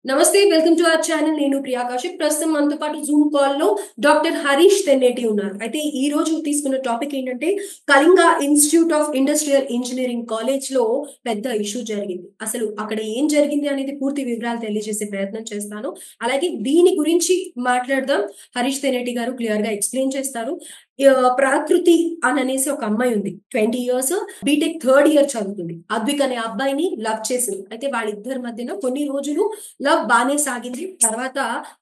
నమస్తే. Welcome to our channel. నేను ప్రియా కౌశిక్. ప్రస్తుతం మనతో పాటు జూమ్ కాల్‌లో డాక్టర్ హరీష్ తెన్నేటి ఉన్నారు. అయితే ఈ రోజు తీసుకున్న టాపిక్ ఏంటంటే Kalinga institute of industrial engineering కాలేజ్‌లో పెద్ద ఇష్యూ జరిగింది. అసలు అక్కడ ఏం జరిగింది అనేది పూర్తి వివరాలు తెలియజేసే ప్రయత్నం చేస్తాను. అలాగే దీని గురించి మాట్లాడదాం. హరీష్ తెన్నేటి గారు క్లియర్‌గా ఎక్స్‌ప్లెయిన్ చేస్తారు. ప్రాకృతి అననేసి ఒక అమ్మాయి ఉంది. 20 ఇయర్స్ బీటెక్ థర్డ్ ఇయర్ చదువుతుంది. అద్విక్ అనే అబ్బాయిని లవ్ చేసింది. అయితే వాళ్ళిద్దరి మధ్యన కొన్ని రోజులు లవ్ బానే సాగింది. తర్వాత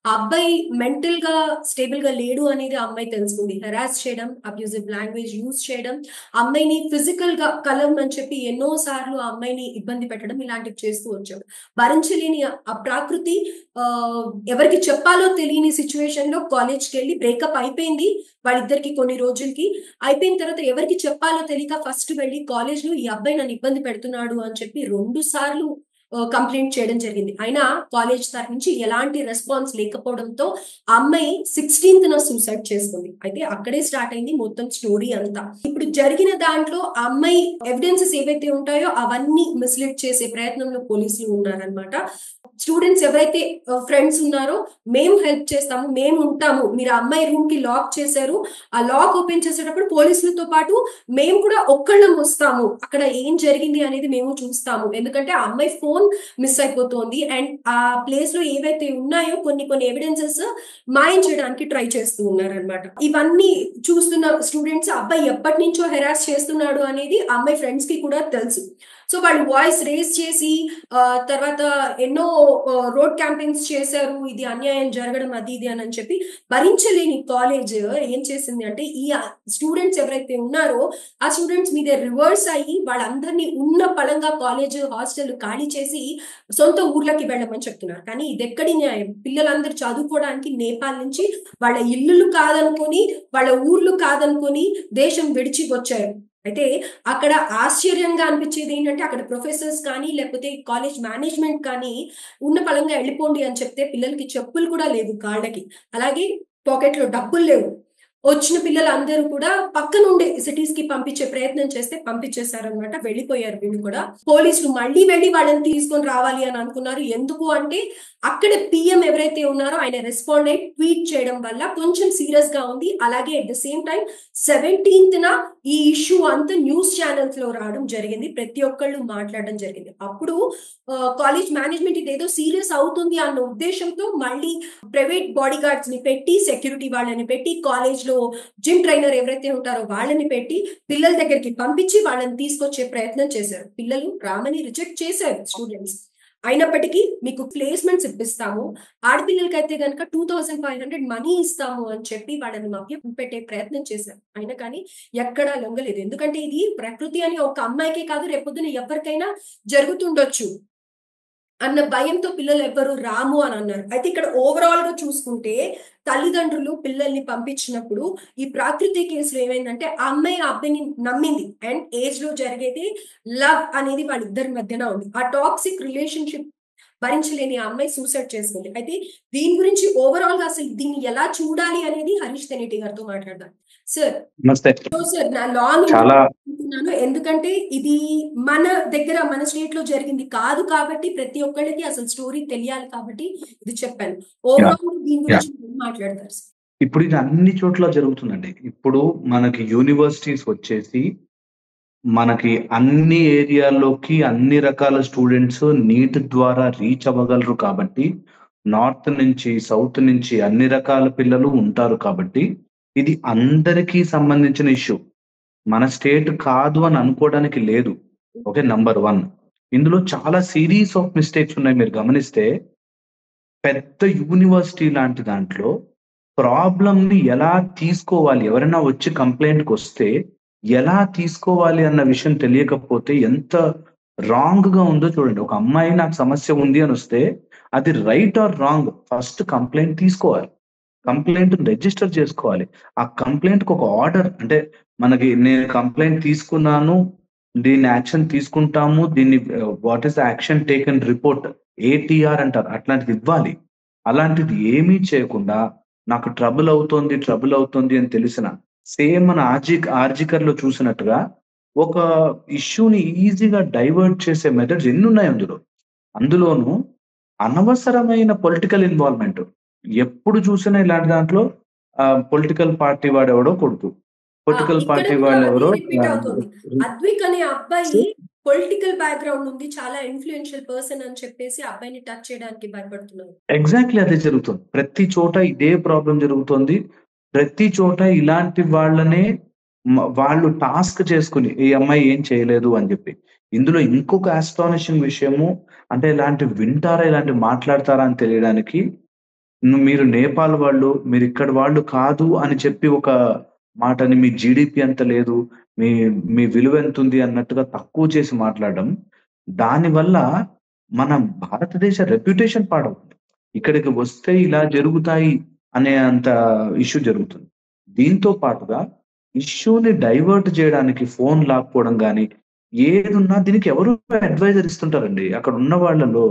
ఆ అబ్బాయి మెంటల్‌గా స్టేబుల్‌గా లేడు అనేది ఆ అమ్మాయి తెలుసుకుంది. హెరాస్ చేయడం, అబ్యూజివ్ లాంగ్వేజ్ యూజ్ చేయడం, అమ్మాయిని ఫిజికల్‌గా కలవమని చెప్పి ఎన్నో సార్లు ఆ అమ్మాయిని ఇబ్బంది పెట్టడం ఇలాంటివి చేస్తూ వచ్చాడు. భరించలేని ఆ ప్రాకృతి ఆహ్, ఎవరికి చెప్పాలో తెలియని సిట్యుయేషన్‌లో కాలేజ్‌కెళ్ళి బ్రేకప్ అయిపోయింది. వాళ్ళిద్దరికీ కొన్ని రోజులకి. అయిపోయిన తర్వాత ఎవరికి చెప్పాలో తెలియక ఫస్ట్ వెళ్లి కాలేజ్‌లో ఈ అబ్బాయి నన్ను ఇబ్బంది పెడుతున్నాడు అని చెప్పి 2 సార్లు కంప్లెయింట్ చేయడం జరిగింది. అయినా కాలేజ్ తరఫు నుంచి ఎలాంటి రెస్పాన్స్ లేకపోవడంతో ఆ అమ్మాయి 16థ్ సూసైడ్ చేసుకుంది. అయితే అక్కడే స్టార్ట్ అయింది మొత్తం స్టోరీ అంతా. ఇప్పుడు జరిగిన దాంట్లో ఆ అమ్మాయి ఎవిడెన్సెస్ ఏవైతే ఉంటాయో అవన్నీ మిస్‌లీడ్ చేసే ప్రయత్నంలో పోలీసులు ఉన్నారన్నమాట. స్టూడెంట్స్ ఎవరైతే ఫ్రెండ్స్ ఉన్నారో మేము హెల్ప్ చేస్తాము, మేము ఉంటాము. మీరు ఆ అమ్మాయి రూమ్‌కి లాక్ చేశారు. ఆ లాక్ ఓపెన్ చేసేటప్పుడు పోలీసులతో పాటు మేము కూడా ఒక్కళ్ళం వస్తాము. అక్కడ ఏం జరిగింది అనేది మేము చూస్తాము. ఎందుకంటే ఆ అమ్మాయి ఫోన్ మిస్ అయిపోతోంది. అండ్ ఆ ప్లేస్‌లో ఏవైతే ఉన్నాయో కొన్ని కొన్ని ఎవిడెన్సెస్ మాయం చేయడానికి ట్రై చేస్తూ ఉన్నారనమాట. ఇవన్నీ చూస్తున్న స్టూడెంట్స్ అబ్బాయి ఎప్పటినుంచో హెరాస్ చేస్తున్నాడు అనేది ఆ అమ్మాయి ఫ్రెండ్స్‌కి కూడా తెలుసు. సో వాళ్ళు వాయిస్ రేజ్ చేసి తర్వాత ఎన్నో రోడ్ క్యాంపెయిన్స్ చేశారు. ఇది అన్యాయం జరగడం అది ఇది అని చెప్పి భరించలేని కాలేజ్ ఏం చేసింది అంటే ఈ స్టూడెంట్స్ ఎవరైతే ఉన్నారో ఆ స్టూడెంట్స్ మీద రివర్స్ అయ్యి వాళ్ళందరినీ ఉన్న పళంగా కాలేజ్ హాస్టల్ ఖాళీ చేసి సొంత ఊర్లకి వెళ్ళమని చెప్తున్నారు. కానీ ఇదెక్కడి న్యాయం? పిల్లలందరూ చదువుకోవడానికి నేపాల్ నుంచి వాళ్ళ ఇల్లులు కాదనుకొని, వాళ్ళ ఊర్లు కాదనుకొని దేశం విడిచి వచ్చారు. అయితే అక్కడ ఆశ్చర్యంగా అనిపించేది ఏంటంటే అక్కడ ప్రొఫెసర్స్ కానీ లేకపోతే కాలేజ్ మేనేజ్మెంట్ కానీ ఉన్న పళంగా వెళ్ళిపోండి అని చెప్తే పిల్లలకి చెప్పులు కూడా లేవు కాళ్ళకి. అలాగే పాకెట్‌లో డబ్బులు లేవు. వచ్చిన పిల్లలందరూ కూడా పక్కనుండే సిటీస్‌కి పంపించే ప్రయత్నం చేస్తే పంపించేసారనమాట. వెళ్ళిపోయారు వీళ్ళు కూడా. పోలీసులు మళ్ళీ వెళ్లి వాళ్ళని తీసుకొని రావాలి అని అనుకున్నారు. ఎందుకు అంటే అక్కడ పీఎం ఎవరైతే ఉన్నారో ఆయన రెస్పాండ్ అయ్యి ట్వీట్ చేయడం వల్ల కొంచెం సీరియస్‌గా ఉంది. అలాగే అట్ ద సేమ్ టైమ్ 17థ్ ఈ ఇష్యూ అంతా న్యూస్ ఛానెల్స్‌లో రావడం జరిగింది. ప్రతి ఒక్కళ్ళు మాట్లాడడం జరిగింది. అప్పుడు కాలేజ్ మేనేజ్మెంట్ ఇదేదో సీరియస్ అవుతుంది అన్న ఉద్దేశంతో మళ్ళీ ప్రైవేట్ బాడీ గార్డ్స్‌ని పెట్టి, సెక్యూరిటీ వాళ్ళని పెట్టి, కాలేజ్‌లో జిమ్ ట్రైనర్ ఎవరైతే ఉంటారో వాళ్ళని పెట్టి, పిల్లల దగ్గరికి పంపించి వాళ్ళని తీసుకొచ్చే ప్రయత్నం చేశారు. పిల్లలు రామని రిజెక్ట్ చేశారు స్టూడెంట్స్. అయినప్పటికీ మీకు ప్లేస్‌మెంట్స్ ఇప్పిస్తాము. ఆడపిల్లలకైతే గనక 2500 మనీ ఇస్తాము అని చెప్పి వాళ్ళని మభ్యపెట్టే ప్రయత్నం చేశారు. అయినా కానీ ఎక్కడా లొంగలేదు. ఎందుకంటే ఇది ప్రకృతి అని ఒక అమ్మాయికే కాదు రేపొద్దున ఎవరికైనా జరుగుతుండొచ్చు. అన్న భయంతో పిల్లలెవ్వరు రాము అనన్నారు. అయితే ఇక్కడ ఓవరాల్‌గా చూసుకుంటే తల్లిదండ్రులు పిల్లల్ని పంపించినప్పుడు ఈ ప్రాకృతి కేస్‌లో ఏమైందంటే ఆ అమ్మాయి ఆ అబ్బాయిని నమ్మింది. అండ్ ఏజ్‌లో జరిగేది లవ్ అనేది వాళ్ళిద్దరి మధ్యన ఉంది. ఆ టాక్సిక్ రిలేషన్‌షిప్ భరించలేని ఆ అమ్మాయి సూసైడ్ చేసుకుంది. అయితే దీని గురించి ఓవరాల్‌గా అసలు దీన్ని ఎలా చూడాలి అనేది హరీష్ తెనేటి గారితో మాట్లాడదాం. సార్ నమస్తే. సార్ నా లాంగ్ చాలా అనుకుంటున్నాను. ఎందుకంటే ఇది మన దగ్గర మన స్టేట్‌లో జరిగింది కాదు కాబట్టి ప్రతి ఒక్కళ్ళకి అసలు స్టోరీ తెలియాలి కాబట్టి ఇది చెప్పాను. యాహ్! ఓవరాల్ దీని యాహ్! గురించి ఏం మాట్లాడతారు సార్? ఇప్పుడు ఇది అన్ని చోట్ల జరుగుతుందండి. ఇప్పుడు మనకి యూనివర్సిటీస్ వచ్చేసి, మనకి అన్ని ఏరియాల్లోకి అన్ని రకాల స్టూడెంట్స్ నీట్ ద్వారా రీచ్ అవ్వగలరు కాబట్టి, నార్త్ నుంచి, సౌత్ నుంచి అన్ని రకాల పిల్లలు ఉంటారు కాబట్టి, ఇది అందరికీ సంబంధించిన ఇష్యూ. మన స్టేట్ కాదు అని అనుకోవడానికి లేదు. ఓకే. నంబర్ 1. ఇందులో చాలా సీరీస్ ఆఫ్ మిస్టేక్స్ ఉన్నాయి మీరు గమనిస్తే. పెద్ద యూనివర్సిటీ లాంటి దాంట్లో ప్రాబ్లమ్‌ని ఎలా తీసుకోవాలి? ఎవరైనా వచ్చి కంప్లెయింట్‌కొస్తే ఎలా తీసుకోవాలి అన్న విషయం తెలియకపోతే ఎంత రాంగ్‌గా ఉందో చూడండి. ఒక అమ్మాయి నాకు సమస్య ఉంది అనొస్తే అది right are wrong first complaint తీసుకోవాలి. కంప్లెయింట్ రిజిస్టర్ చేసుకోవాలి. ఆ కంప్లెయింట్‌కి ఒక ఆర్డర్ అంటే మనకి నేను కంప్లెయింట్ తీసుకున్నాను. దీన్ని యాక్షన్ తీసుకుంటాము. దీన్ని what is the action taken report ATR అంటారు. అట్లాంటిది ఇవ్వాలి. అలాంటిది ఏమీ చేయకుండా నాకు ట్రబుల్ అవుతోంది అని తెలిసిన సేమ్ మన ఆర్జికర్‌లో చూసినట్టుగా ఒక ఇష్యూని ఈజీగా డైవర్ట్ చేసే మెథడ్స్ ఎన్నున్నాయి అందులో. అందులోనూ అనవసరమైన పొలిటికల్ ఇన్వాల్వ్‌మెంట్. ఎప్పుడు చూసినా ఇలాంటి దాంట్లో పొలిటికల్ పార్టీ వాడెవడో కొడుకు. పొలిటికల్ ఇక్కడ పార్టీ కూడా అదే వాళ్ళెవరో రిపీట్ అవుతుంది. అద్విక్ అనే సో అబ్బాయి పొలిటికల్ బ్యాక్‌గ్రౌండ్ ఉంది. చాలా ఇన్‌ఫ్లూయెన్షియల్ పర్సన్ అని చెప్పేసి ఆ అబ్బాయిని టచ్ చేయడానికి భయపడుతున్నారు. ఎగ్జాక్ట్‌లీ అదే జరుగుతుంది. ప్రతి చోట ఇదే ప్రాబ్లమ్ జరుగుతోంది. ప్రతి చోట ఇలాంటి వాళ్ళనే వాళ్ళు టాస్క్ చేసుకొని, ఈ అమ్మాయి ఏం చేయలేదు అని జెప్పి. ఇందులో ఇంకొక అస్టానిషింగ్ విషయము అంటే ఇలాంటివి వింటారా, ఇలాంటివి మాట్లాడతారా అని తెలియడానికి మీరు నేపాల్ వాళ్ళు, మీరిక్కడి వాళ్ళు కాదు అని చెప్పి ఒక మాటని మీ జీడీపీ అంత లేదు, మీ మీ విలువ ఎంతుంది అన్నట్టుగా తక్కువ చేసి మాట్లాడడం. దానివల్ల మన భారతదేశ రెప్యుటేషన్ పాడవుతుంది. ఇక్కడికి వస్తే ఇలా జరుగుతాయి అనే అంత ఇష్యూ జరుగుతుంది. దీంతో పాటుగా ఇష్యూని డైవర్ట్ చేయడానికి ఫోన్ లాక్కోవడం గాని, ఏదున్నా దీనికి ఎవరు అడ్వైజర్ ఇస్తుంటారండి. అక్కడ ఉన్న వాళ్ళలో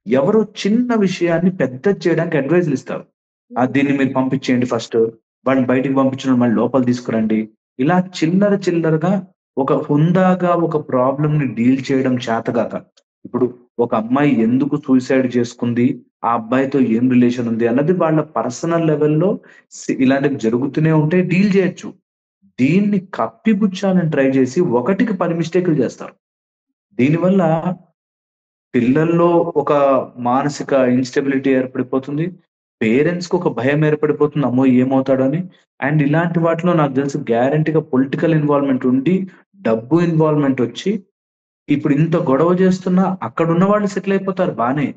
ఎవరో చిన్న విషయాన్ని పెద్దది చేయడానికి అడ్వైజ్‌లిస్తారు. హ్మ్. దీన్ని మీరు పంపించేయండి ఫస్టు. వాళ్ళని బయటికి పంపించడం మళ్ళీ లోపల తీసుకురండి. ఇలా చిల్లర చిల్లరగా ఒక హుందాగా ఒక ప్రాబ్లమ్‌ని డీల్ చేయడం చేతగాక, ఇప్పుడు ఒక అమ్మాయి ఎందుకు సూసైడ్ చేసుకుంది? ఆ అబ్బాయితో ఏం రిలేషన్ ఉంది? అన్నది వాళ్ళ పర్సనల్ లెవెల్‌లో ఇలాంటివి జరుగుతూనే ఉంటాయి. డీల్ చేయొచ్చు. దీన్ని కప్పిపుచ్చాలని ట్రై చేసి ఒకటికి 10 మిస్టేకులు చేస్తారు. దీనివల్ల పిల్లల్లో ఒక మానసిక ఇన్‌స్టెబిలిటీ ఏర్పడిపోతుంది. పేరెంట్స్‌కి ఒక భయం ఏర్పడిపోతుంది. అమ్మో! ఏమవుతాడని. అండ్ ఇలాంటి వాటిలో నాకు తెలిసి గ్యారంటీ‌గా పొలిటికల్ ఇన్వాల్వ్‌మెంట్ ఉండి, డబ్బు ఇన్వాల్వ్‌మెంట్ ఒచ్చి, ఇప్పుడు ఇంత గొడవ చేస్తున్నా అక్కడున్న వాళ్ళు సెటిల్ అయిపోతారు బానే.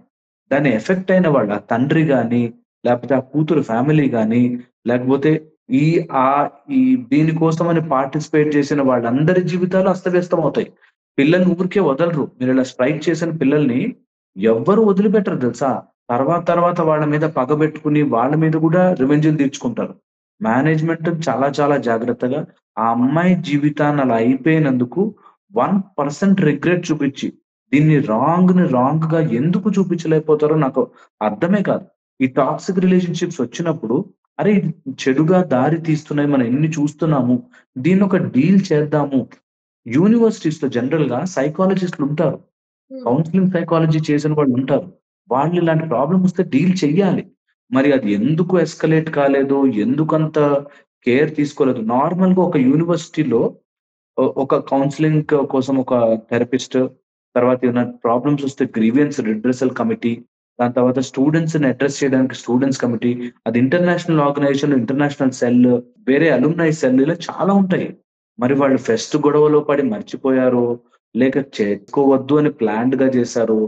దాని ఎఫెక్ట్ అయిన వాళ్ళు ఆ తండ్రి గాని, లేపోతే ఆ కూతురు ఫ్యామిలీ గాని, లేకపోతే ఈ ఆహ్, ఈ దీని కోసమని పార్టిసిపేట్ చేసిన వాళ్ళందరి జీవితాలు అస్తవ్యస్తమవుతాయి. పిల్లల్ని ఊరికే వదలరు. మీరిలా స్ట్రైక్ చేసిన పిల్లల్ని ఎవ్వరు వదిలిపెట్టరు తెలుసా? తర్వాత వాళ్ళ మీద పగబెట్టుకొని, వాళ్ళ మీద గూడా రివెంజ్‌లు తీర్చుకుంటారు. మేనేజ్‌మెంట్ చాలా చాలా జాగ్రత్తగా ఆ అమ్మాయి జీవితాన్ని అలా అయిపోయినందుకు 1% రిగ్రెట్ చూపిచ్చి, దీన్ని రాంగ్‌ని రాంగ్‌గా ఎందుకు చూపించలేకపోతారో నాకు అర్థమే కాదు. ఈ టాక్సిక్ రిలేషన్‌షిప్స్ వచ్చినప్పుడు, అరే! ఇది చెడుగా దారి తీస్తున్నాయి. మనం ఎన్ని చూస్తున్నాము. దీన్నొక డీల్ చేద్దాము. యూనివర్సిటీస్‌లో జనరల్‌గా సైకాలజిస్ట్‌లుంటారు. హ్మ్. కౌన్సెలింగ్ సైకాలజీ చేసిన వాళ్ళుంటారు. వాళ్ళు ఇలాంటి ప్రాబ్లమ్ వస్తే డీల్ చెయ్యాలి. మరి అది ఎందుకు ఎస్కలేట్ కాలేదు? ఎందుకంత కేర్ తీసుకోలేదు? నార్మల్‌గా ఒక యూనివర్సిటీలో ఒక కౌన్సెలింగ్ కోసం ఒక థెరపిస్ట్, తర్వాత ఏమైనా ప్రాబ్లమ్స్ వస్తే గ్రీవియన్స్ రిడ్రెసల్ కమిటీ, దాని తర్వాత స్టూడెంట్స్‌ని అడ్రెస్ చేయడానికి స్టూడెంట్స్ కమిటీ, అది ఇంటర్నేషనల్ ఆర్గనైజేషన్, ఇంటర్నేషనల్ సెల్, వేరే అలుమ్ని సెల్ ఇలా చాలా ఉంటాయి. మరి వాళ్ళు ఫెస్ట్ గొడవలో పడి మర్చిపోయారో, లేక చేసుకోవద్దు అని ప్లాన్డ్‌గా చేశారో,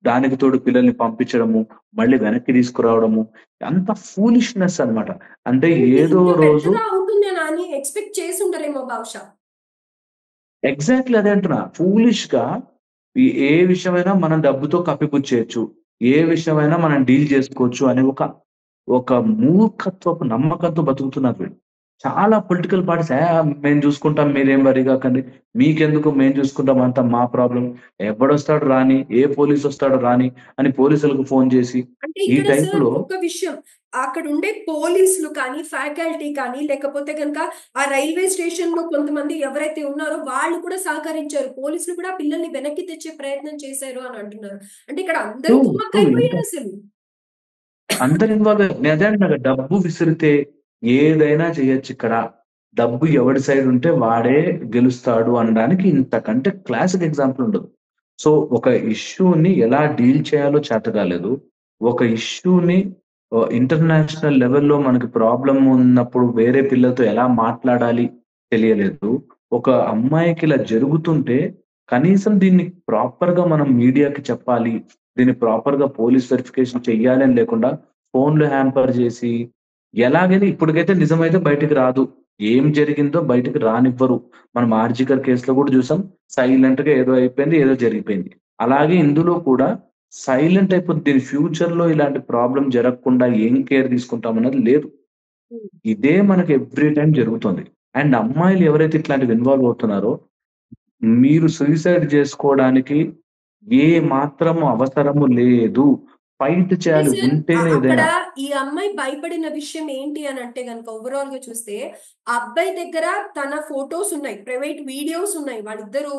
దానికి తోడు పిల్లల్ని పంపించడము, మళ్ళీ వెనక్కి తీసుకురావడము, అంతా ఫూలిష్‌నెస్ అన్నమాట. అంటే మేబీ ఏదో ఇంత రోజు పెద్దగా అవుతుందని అని ఎక్స్‌పెక్ట్ చేసుండరేమో బహుశా. ఎగ్జాక్ట్‌లీ అదే అంటున్నా. ఫూలిష్‌గా ఏ విషయమైనా మనం డబ్బుతో కప్పిపుచ్చేయొచ్చు. ఏ విషయమైనా మనం డీల్ జేసుకోవచ్చు అనే ఒక మూర్ఖత్వపు నమ్మకంతో బతుకుతున్నారు వీళ్ళు. చాలా పొలిటికల్ పార్టీస్ మేము జూసుకుంటాం మీరేం వరీ గాకండి. మీకెందుకు మేము జూసుకుంటాం అంతా మా ప్రాబ్లమ్. ఎవడొస్తాడు రాని, ఏ పోలీసొస్తాడో రాని అని పోలీసులకు ఫోను జేసి, అంటే ఈ ఇక్కడ సార్ టైపులో ఒక్క విషయం. అక్కడుండే పోలీసులు కానీ, ఫ్యాకల్టీ కానీ, లేకపోతే గనక ఆ రైల్వే స్టేషన్‌లో కొంతమంది ఎవరైతే ఉన్నారో వాళ్ళు కూడా సహకరించారు. పోలీసులు కూడా పిల్లల్ని వెనక్కి తెచ్చే ప్రయత్నం చేశారు అని అంటున్నారు. అంటే ఇక్కడ అందరూ ట్రూ, ట్రూ ఎంత కుమ్మక్కయిపోయారసలు. అందరు ఇన్వాల్వ్ అయ్యారు. నేను అదే అంటున్నా కదా! డబ్బు విసిరితే ఏదైనా చేయొచ్చిక్కడ. డబ్బు ఎవడి సైడ్ ఉంటే వాడే గెలుస్తాడు అనడానికి ఇంతకంటే క్లాసిక్ ఎగ్జాంపుల్ ఉండదు. సో, ఒక ఇష్యూని ఎలా డీల్ చేయాలో చేత కాలేదు. ఒక ఇష్యూని ఇంటర్నేషనల్ లెవెల్‌లో మనకి ప్రాబ్లమ్ ఉన్నప్పుడు వేరే పిల్లలతో ఎలా మాట్లాడాలి తెలియలేదు. ఒక అమ్మాయికి ఇలా జరుగుతుంటే కనీసం దీన్ని ప్రాపర్‌గా మనం మీడియాకి చెప్పాలి. దీన్ని ప్రాపర్‌గా పోలీస్ వెరిఫికేషన్ చెయ్యాలి అని లేకుండా ఫోన్‌లు హ్యాంపర్ జేసి, ఎలాగైనా ఇప్పటికైతే నిజమైతే బయటికి రాదు. ఏం జరిగిందో బయటికి రానివ్వరు. మనం 'ఆర్జికర్' కేస్‌లో గూడా జూసాం. సైలెంట్‌గా ఏదో అయిపోయింది. ఏదో జరిగిపోయింది. అలాగే ఇందులో కూడా సైలెంట్ అయిపోద్ది. దీని ఫ్యూచర్‌లో ఇలాంటి ప్రాబ్లమ్ జరగకుండా ఏం కేర్ తీసుకుంటామన్నది లేదు. హ్మ్. ఇదే మనకి ఎవ్రీ టైమ్ జరుగుతుంది. అండ్ అమ్మాయిలు ఎవరైతే ఇట్లాంటివి ఇన్వాల్వ్ అవుతున్నారో, మీరు సూసైడ్ జేసుకోవడానికి ఏ మాత్రము అవసరము లేదు. ఫైట్ అంటే చేయాలి. సార్ ఉంటేనే అక్కడ ఏదైనా. ఈ అమ్మాయి భయపడిన విషయం ఏంటి అనంటే గనక ఓవరాల్‌గా చూస్తే, ఆ అబ్బాయి దగ్గర తన ఫోటోస్ ఉన్నాయి. ప్రైవేట్ వీడియోస్ ఉన్నాయి. వాళ్ళిద్దరూ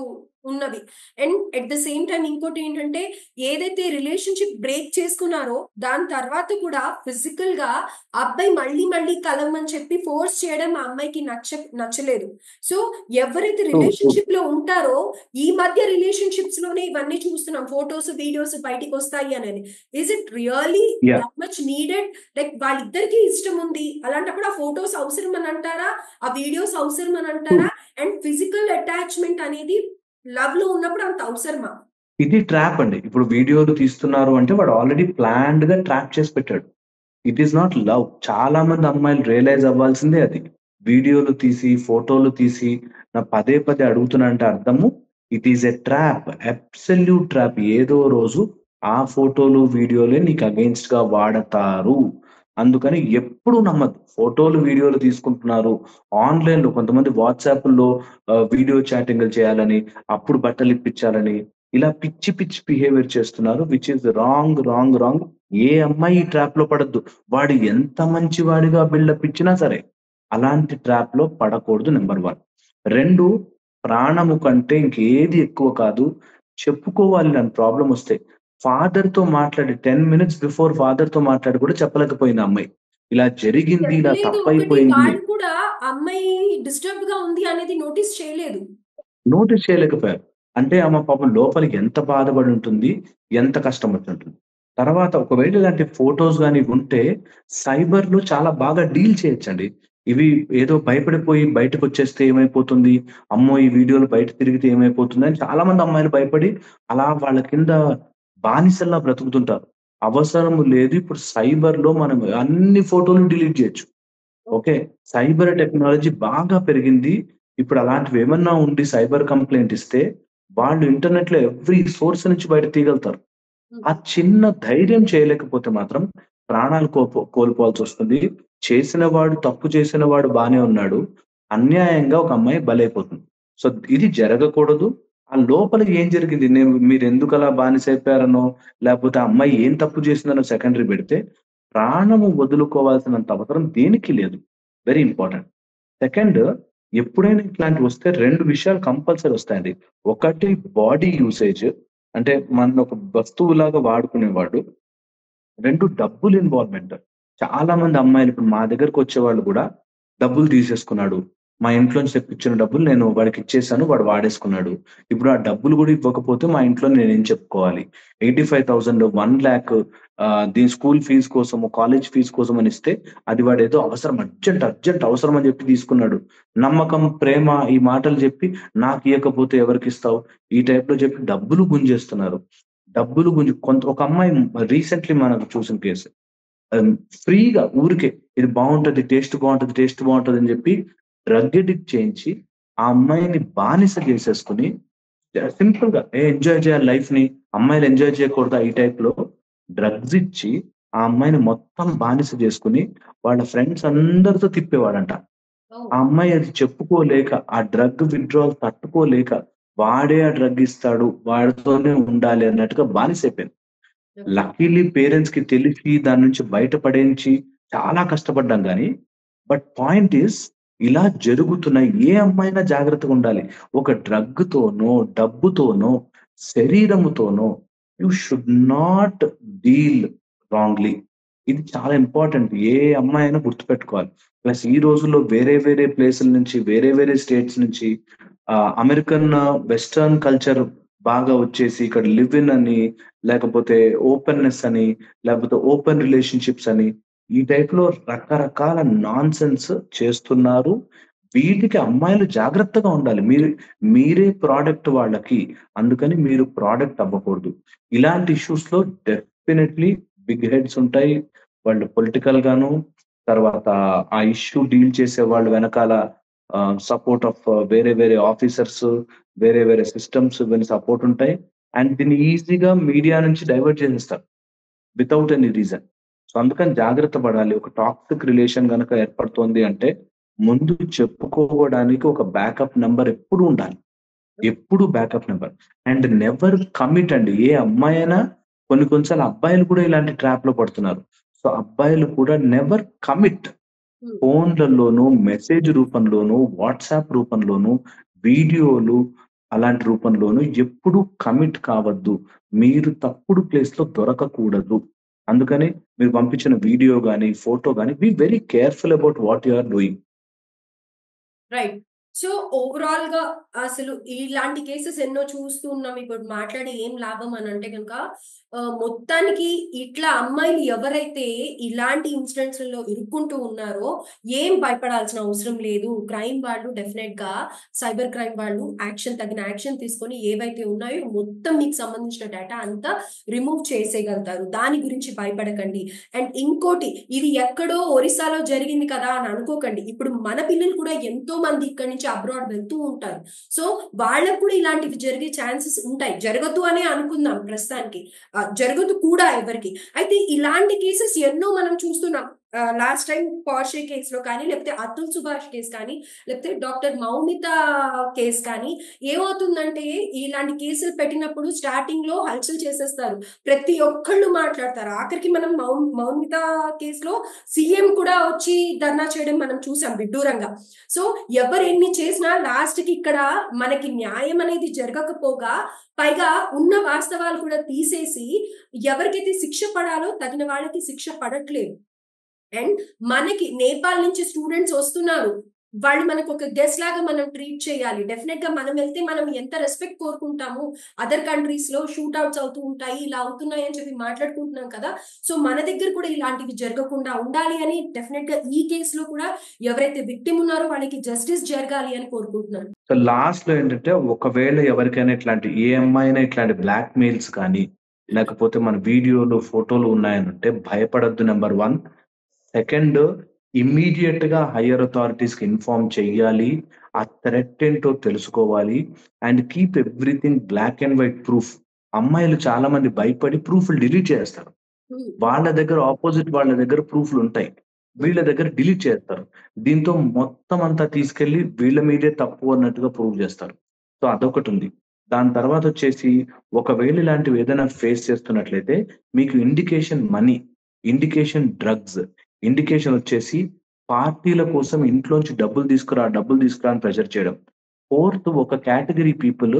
ఉన్నవి. And at the same time ఇంకోటి ఏంటంటే, ఏదైతే రిలేషన్‌షిప్ బ్రేక్ చేసుకున్నారో, దాని తర్వాత కూడా ఫిజికల్‌గా అబ్బాయి మళ్ళీ మళ్ళీ కలవమని చెప్పి ఫోర్స్ చేయడం ఆ అమ్మాయికి నచ్చలేదు. సో, ఎవరైతే ట్రూ. రిలేషన్‌షిప్‌లో ఉంటారో, ఈ మధ్య రిలేషన్‌షిప్స్‌లోనే ఇవన్నీ చూస్తున్నాం. ఫోటోస్, వీడియోస్ బయటికొస్తాయి అనేది. Is it really yeah! That much needed? Like వాళ్ళిద్దరికీ ఇష్టం ఉంది. అలాంటప్పుడు ఆ ఫోటోస్ అవసరం అని అంటారా? ఆ వీడియోస్ అవసరం అని ట్రూ. అంటారా? అండ్ ఫిజికల్ అటాచ్‌మెంట్ అనేది లవ్‌లో ఉన్నప్పుడు అంత అవసరమా? ఇది ట్రాప్ అండి. ఇప్పుడు వీడియోలు తీస్తున్నారు అంటే వాడు ఆల్రెడీ ప్లాన్డ్‌గా ట్రాప్ చేసి పెట్టాడు. It is not love. చాలా మంది అమ్మాయిలు రియలైజ్ అవ్వాల్సిందే అది. వీడియోలు తీసి, ఫోటోలు తీసి పదే పదే అడుగుతున్నానంటే అర్థము it is a trap. Absolute trap. ఏదో రోజు ఆ ఫోటోలు, వీడియోలే నీకు అగెయిన్స్ట్‌గా వాడతారు. అందుకని ఎప్పుడు నమ్మద్దు. ఫోటోలు, వీడియోలు తీసుకుంటున్నారు. ఆన్‌లైన్‌లో కొంతమంది వాట్సాపుల్లో వీడియో చాటింగ్‌లు చేయాలని, అప్పుడు బట్టలు ఇప్పించాలని, ఇలా పిచ్చి పిచ్చి బిహేవియర్ చేస్తున్నారు. Which is wrong, wrong, wrong. ఏ అమ్మాయి ఈ ట్రాప్‌లో పడొద్దు. వాడు ఎంత మంచివాడిగా బిల్డప్ ఇచ్చినా సరే, అలాంటి ట్రాప్‌లో పడకూడదు నంబర్ 1. 2 ప్రాణము కంటే ఇంకేది ఎక్కువ కాదు. చెప్పుకోవాలి నన్ను ప్రాబ్లమొస్తే. ఫాదర్‌తో మాట్లాడి 10 మినిట్స్ బిఫోర్ ఫాదర్‌తో మాట్లాడి కూడా చెప్పలేకపోయింది ఆ అమ్మాయి. ఇలా జరిగింది, ఇలా చెప్పలేదు ఒకటి, తప్పైపోయింది. వాళ్ళు కూడా అమ్మాయి డిస్టర్బ్‌గా ఉంది అనేది నోటీస్ చేయలేదు. నోటీస్ చేయలేకపోయారు. అంటే ఆమె పాపం లోపల ఎంత బాధపడి ఉంటుంది, ఎంత కష్టమొచ్చుంటుంది. తర్వాత ఒకవేళ ఇలాంటి ఫోటోస్ గాని ఉంటే సైబర్‌లో చాలా బాగా డీల్ చేయొచ్చండి. ఇవి ఏదో భయపడిపోయి బయటకొచ్చేస్తే ఏమైపోతుంది? అమ్మో! ఈ వీడియోలు బయట తిరిగితే ఏమైపోతుంది? అని చాలా మంది అమ్మాయిలు భయపడి అలా వాళ్ళ కింద బానిసల్లా బ్రతుకుతుంటారు. అవసరం లేదు. ఇప్పుడు సైబర్‌లో మనం అన్ని ఫోటోలు డిలీట్ జేయొచ్చు. ఓకే. సైబర్ టెక్నాలజీ బాగా పెరిగింది. ఇప్పుడు అలాంటివేమన్నా ఉండి సైబర్ కంప్లెయింట్ ఇస్తే, వాళ్ళు ఇంటర్నెట్‌లో ఎవ్రి సోర్స్ నుంచి బయట తీయగలుగుతారు. ఆ హుహు. చిన్న ధైర్యం చేయలేకపోతే మాత్రం ప్రాణాలు కోల్పోవాల్సొస్తుంది. చేసిన వాడు తప్పు చేసిన వాడు బానే ఉన్నాడు. అన్యాయంగా ఒక అమ్మాయి బలైపోతుంది. సో, ఇది జరగకూడదు. ఆ లోపల ఏం జరిగింది? మీరెందుకలా బానిసైపోయారనో, లేపోతే ఆ అమ్మాయి ఏం తప్పు చేసిందనో సెకండరీ పెడితే, ప్రాణము వదులుకోవాల్సినంత అవసరం దేనికి లేదు. Very important. సెకండ్ ఎప్పుడైనా ఇట్లాంటివొస్తే 2 విషయాలు కంపల్సరీ ఒస్తాయండి. ఒకటి బాడీ యూసేజ్ అంటే మననొక వస్తువులాగా వాడుకునేవాడు. 2 డబ్బులు ఇన్వాల్వ్‌మెంట్. చాలా మంది అమ్మాయిలు ఇప్పుడు మా దగ్గరకొచ్చేవాళ్ళు గూడా డబ్బులు తీసేసుకున్నాడు. మా ఇంట్లో నుంచి తెప్పించిన డబ్బులు నేను వాడికిచ్చేసాను. వాడు వాడేసుకున్నాడు. ఇప్పుడు ఆ డబ్బులు గూడా ఇవ్వకపోతే మా ఇంట్లో నేనేం చెప్పుకోవాలి? 85,000 1,00,000 దీని స్కూల్ ఫీజ్ కోసము, కాలేజ్ ఫీజ్ కోసమని ఇస్తే అది వాడేదో అవసరం అర్జెంట్ అవసరం అని జెప్పి తీసుకున్నాడు. నమ్మకం, ప్రేమ ఈ మాటలు జెప్పి నాకియ్యకపోతే ఎవరికిస్తావు? ఈ టైప్‌లో జెప్పి డబ్బులు గుంజేస్తున్నారు. డబ్బులు గుంజి ఒక అమ్మాయి రీసెంట్‌లీ మనం చూసిన కేసు. ఆహ్, ఫ్రీగా ఊరికే ఇది బావుంటది, టేస్ట్ బావుంటదని జెప్పి డ్రగ్ అడిక్ట్ చేయించి, ఆ అమ్మాయిని బానిస జేసేసుకొని సింపుల్‌గా ఎంజాయ్ చేయాలి లైఫ్‌ని. అమ్మాయిలు ఎంజాయ్ చేయకూడదా? ఈ టైప్‌లో డ్రగ్స్ ఇచ్చి, ఆ అమ్మాయిని మొత్తం బానిస జేసుకొని, వాళ్ళ ఫ్రెండ్స్ అందరితో తిప్పేవాడంట. ఓహ్! ఆ అమ్మాయి అది చెప్పుకోలేక, ఆ డ్రగ్ విత్‌డ్రావల్ తట్టుకోలేక, వాడే ఆ డ్రగ్ ఇస్తాడు, వాడితోనే ఉండాలి అన్నట్టుగా బానిసైపోయింది. ఓకే. లక్కీలీ పేరెంట్స్‌కి తెలిసి దాని నుంచి బయటపడేంచి చాలా కష్టపడ్డాం గానీ, బట్ పాయింట్ ఈస్ ఇలా జరుగుతున్నాయి. ఏ అమ్మాయినా జాగ్రత్తగుండాలి. ఒక డ్రగ్‌తోనో, డబ్బుతోనో, శరీరముతోనో you should not deal wrongly. ఇది చాలా ఇంపార్టెంట్. ఏ అమ్మాయైనా గుర్తుపెట్టుకోవాలి. ప్లస్ ఈ రోజుల్లో వేరే వేరే ప్లేసుల నుంచి, వేరే వేరే స్టేట్స్ నుంచి అమెరికన్ వెస్టర్న్ కల్చర్ బాగా వచ్చేసి ఇక్కడ లివ్ ఇన్ అని లేకపోతే ఓపెన్‌నెస్ అని, లేకపోతే ఓపెన్ రిలేషన్‌షిప్స్ అని, ఈ టైప్‌లో రకరకాల నాన్‌సెన్స్ చేస్తున్నారు. వీటికి అమ్మాయిలు జాగ్రత్తగా ఉండాలి. మీరే ప్రొడక్ట్ వాళ్ళకి. అందుకని మీరు ప్రొడక్ట్ అవ్వకూడదు. ఇలాంటి ఇష్యూస్‌లో డెఫినైట్‌లీ బిగ్ హెడ్స్ ఉంటాయి. వాళ్ళు పొలిటికల్‌గాను, తర్వాత ఆ ఇష్యూ డీల్ చేసే వాళ్ళు వెనకాల సపోర్ట్ ఆఫ్ వేరే వేరే ఆఫీసర్స్, వేరే వేరే సిస్టమ్స్ ఇవన్నీ సపోర్ట్ ఉంటాయి. అండ్ దీన్ని ఈజీగా మీడియా నుంచి డైవర్ట్ చేసేస్తారు. Without any reason. సో, అందుకని జాగ్రత్త పడాలి. ఒక టాక్సిక్ రిలేషన్ గనక ఏర్పడుతోంది అంటే, ముందు చెప్పుకోవడానికి ఒక బ్యాకప్ నంబర్ ఎప్పుడూ ఉండాలి. ఎప్పుడు backup number. And never commit అండి. ఏ అమ్మాయైనా కొన్ని కొన్ని సార్లు అబ్బాయిలు కూడా ఇలాంటి ట్రాప్‌లో పడుతున్నారు. సో, అబ్బాయిలు కూడా నెవర్ కమిట్. హ్మ్. ఫోన్‌లలోనూ, మెసేజ్ రూపంలోనూ, వాట్సాప్ రూపంలోనూ, వీడియోలు అలాంటి రూపంలోనూ ఎప్పుడు కమిట్ కావద్దు. మీరు తప్పుడు ప్లేస్‌లో దొరకకూడదు. అందుకని మీరు పంపించిన వీడియో గాని, ఫోటో గాని be very careful about what you are doing. Right. So, ఓవరాల్‌గా అసలు ఇలాంటి కేసెస్ ఎన్నో చూస్తూ ఉన్నాం. ఇప్పుడు మాట్లాడి ఏం లాభం అనంటే గనక మొత్తానికి ఇట్లా అమ్మాయిలు ఎవరైతే ఇలాంటి ఇన్సిడెంట్స్‌లలో ఇరుక్కుంటూ ఉన్నారో ఏం భయపడాల్సిన అవసరం లేదు. క్రైమ్ వాళ్ళు డెఫినెట్‌గా సైబర్ క్రైమ్ వాళ్ళు తగిన యాక్షన్ తీసుకొని ఏవైతే ఉన్నాయో మొత్తం మీకు సంబంధించిన డేటా అంతా రిమూవ్ చేసేయగలుగుతారు. దాని గురించి భయపడకండి. అండ్ ఇంకోటి ఇది ఎక్కడో ఒరిస్సాలో జరిగింది కదా అని అనుకోకండి. ఇప్పుడు మన పిల్లలు కూడా ఎంతో మంది ఇక్కడి నుంచి అబ్రాడ్ వెళ్తూ ఉంటారు. సో, వాళ్ళకి కూడా ఇలాంటివి జరిగే ఛాన్సెస్ ఉంటాయి. జరగదు అనే అనుకుందాం ప్రస్తుతానికి. జరగదు కూడా ఎవరికీ. అయితే ఇలాంటి కేసెస్ ఎన్నో మనం చూస్తున్నాం. లాస్ట్ టైమ్ పోర్షే కేస్‌లో కానీ, లేకపోతే అతుల్ సుభాష్ కేస్ కానీ, లేకపోతే డాక్టర్ మౌమిత కేస్ కానీ ఏమవుతుందంటే ఇలాంటి కేసులు పెట్టినప్పుడు స్టార్టింగ్‌లో హల్చల్ చేసేస్తారు. ప్రతి ఒక్కళ్ళు మాట్లాడతారు. ఆఖరికి మనం మౌమిత కేస్‌లో సీఎం కూడా వచ్చి ధర్నా చేయడం మనం చూసాం విడ్డూరంగా. సో, ఎవరు ఎన్ని చేసినా లాస్ట్‌కి ఇక్కడ మనకి న్యాయం అనేది జరగకపోగా పైగా ఉన్న వాస్తవాలు కూడా తీసేసి ఎవరికైతే శిక్ష పడాలో తగిన వాళ్ళకి శిక్ష పడట్లేదు. అండ్ మనకి నేపాల్ నుంచి స్టూడెంట్స్ వస్తున్నారు. వాళ్ళు మనకు ఒక గెస్ట్ లాగా మనం ట్రీట్ చేయాలి. డెఫినెట్‌గా మనం వెళ్తే మనం ఎంత రెస్పెక్ట్ కోరుకుంటాము. అదర్ కంట్రీస్‌లో షూట్ ఔట్స్ అవుతూ ఉంటాయి. ఇలా అవుతున్నాయి అని చెప్పి మాట్లాడుకుంటున్నాం కదా! సో, మన దగ్గర కూడా ఇలాంటివి జరగకుండా ఉండాలి అని డెఫినెట్‌గా ఈ కేస్‌లో కూడా ఎవరైతే విక్టిమ్ ఉన్నారో వాళ్ళకి జస్టిస్ జరగాలి అని కోరుకుంటున్నాను. సో, లాస్ట్‌లో ఏంటంటే ఒకవేళ ఎవరికైనా ఇట్లాంటి ఏ అమ్మాయైనా ఇట్లాంటి బ్లాక్‌మెయిల్స్ కానీ, లేకపోతే మన వీడియోలు, ఫోటోలు ఉన్నాయనంటే భయపడొద్దు నంబర్ 1. సెకండ్ ఇమ్మీడియేట్‌గా హైయర్ అథారిటీస్‌కి ఇన్ఫార్మ్ చెయ్యాలి. ఆ థ్రెట్ ఏంటో తెలుసుకోవాలి. And keep everything black and white proof. అమ్మాయిలు చాలా మంది భయపడి ప్రూఫ్‌లు డిలీట్ చేస్తారు. హ్మ్. వాళ్ళ దగ్గర ప్రూఫ్‌లుంటాయి. వీళ్ళ దగ్గర డిలీట్ చేస్తారు. దీంతో మొత్తం అంతా తీసుకెళ్ళి వీళ్ళ మీదే తప్పు అన్నట్టుగా ప్రూవ్ జేస్తారు. సో, అదొకటుంది. దాని తర్వాతొచ్చేసి ఒకవేళ ఇలాంటివి ఏదైనా ఫేస్ చేస్తున్నట్లయితే మీకు indication money, indication drugs, indication వచ్చేసి పార్టీల కోసం ఇంట్లోంచి డబ్బులు తీసుకురా అని ప్రెషర్ చేయడం. ఫోర్త్ ఒక కేటగరీ పీపుల్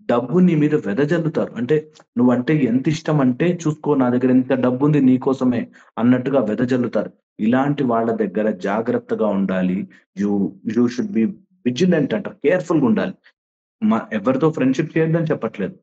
డబ్బు నీ మీద వెదజల్లుతారు. అంటే నువ్వంటే ఎంతిష్టం అంటే చూసుకో నా దగ్గర ఇంత డబ్బుంది నీకోసమే అన్నట్టుగా వెదజల్లుతారు. ఇలాంటి వాళ్ళ దగ్గర జాగ్రత్తగా ఉండాలి. You you should be vigilant అంటారు. కేర్‌ఫుల్‌గా ఉండాలి. ఎవరితో ఫ్రెండ్‌షిప్ చేయొద్దని చెప్పట్లేదు.